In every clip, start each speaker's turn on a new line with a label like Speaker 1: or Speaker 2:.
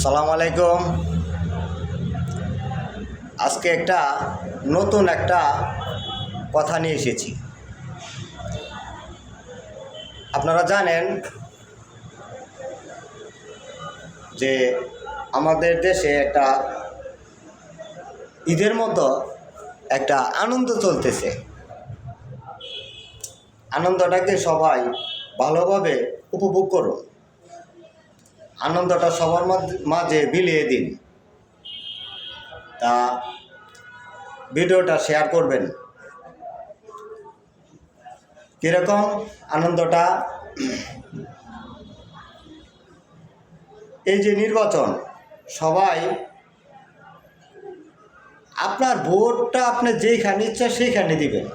Speaker 1: আসসালামু আলাইকুম। আজকে নতুন একটা কথা নিয়ে এসেছি। আপনারা জানেন যে আমাদের দেশে ঈদের মতো একটা আনন্দ চলতেছে। আনন্দটাকে সবাই ভালোভাবে উপভোগ করুন, আনন্দটা সবার মাঝে বিলিয়ে দিন। তা ভিডিওটা শেয়ার করবেন। কীরকম আনন্দটা? এই যে নির্বাচন, সবাই আপনার ভোটটা আপনি যেইখানে ইচ্ছা সেইখানে দিবেন,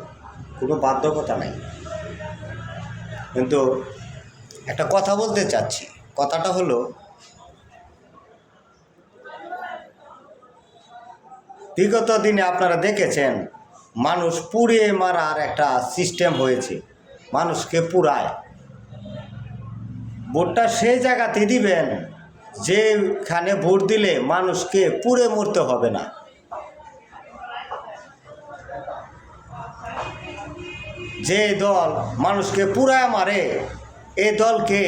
Speaker 1: কোনো বাধ্যকতা নাই। কিন্তু একটা কথা বলতে চাচ্ছি, কথাটা হলো, বিগত দিনে আপনারা দেখেছেন মানুষ পুড়িয়ে মারার একটা সিস্টেম হয়েছে, মানুষকে পুরায়। ভোটটা সেই জায়গাতে দিবেন যেখানে ভোট দিলে মানুষকে পুড়ে মরতে হবে না। যে দল মানুষকে পুরায় মারে এই দলকে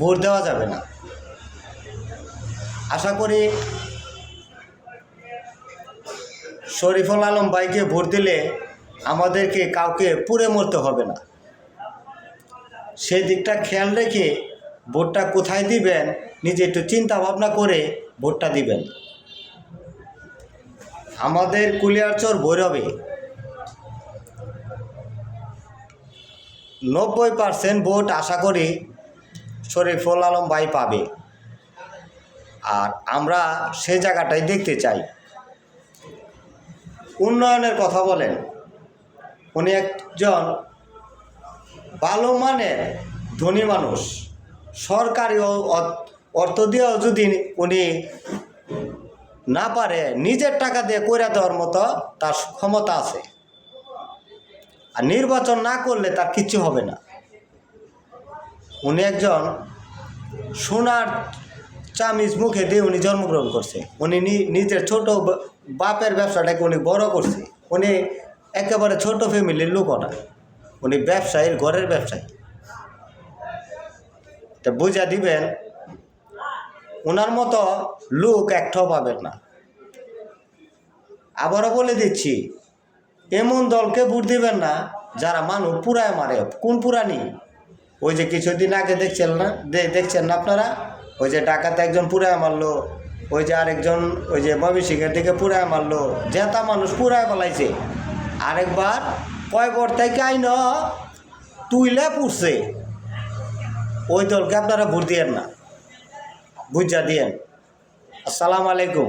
Speaker 1: ভোট দেওয়া যাবে না। আশা করি শরীফুল আলম ভাইকে ভোট দিলে আমাদেরকে কাউকে পুড়ে মরতে হবে না। সেই দিকটা খেয়াল রেখে ভোটটা কোথায় দিবেন নিজে একটু চিন্তা ভাবনা করে ভোটটা দিবেন। আমাদের কুলিয়ারচর ভৈরবে 90% ভোট আশা করি শরীফুল আলম ভাই পাবে। আর আমরা সেই জায়গাটাই দেখতে চাই। উন্নয়নের কথা বলেন, উনি একজন ভালো মানের ধনী মানুষ। সরকারি অর্থ দিয়েও যদি উনি না পারে, নিজের টাকা দিয়ে করে দেওয়ার মতো তার ক্ষমতা আছে। আর নির্বাচন না করলে তার কিচ্ছু হবে না। উনি একজন সোনার চামিচ মুখে দিয়ে উনি জন্মগ্রহণ করছে। উনি নিজের ছোট বাপের ব্যবসাটাকে উনি বড় করছে। উনি একেবারে ছোট ফ্যামিলির লোক না, উনি ব্যবসায়ীর ঘরের ব্যবসায়ী। তা বুঝা দিবেন, ওনার মতো লোক একটাও পাবেন না। আবারও বলে দিচ্ছি, এমন দলকে ভোট দিবেন না যারা মানুষ পুরায় মারে। কোন পুরানি? ওই যে কিছুদিন আগে দেখছেন না আপনারা, ওই যে ডাকাতে একজন পুরায় মারলো, ওই যে আরেকজন ওই যে ময়মনসিংহের দিকে পুরায় মারলো, জেতা মানুষ পুরায় পালাইছে। আরেকবার কয়বর থেকে আইন তুইলে পুড়ছে। ওই দলকে আপনারা ভোট দিয়েন না, বুঝা দিয়েন। আসসালামু আলাইকুম।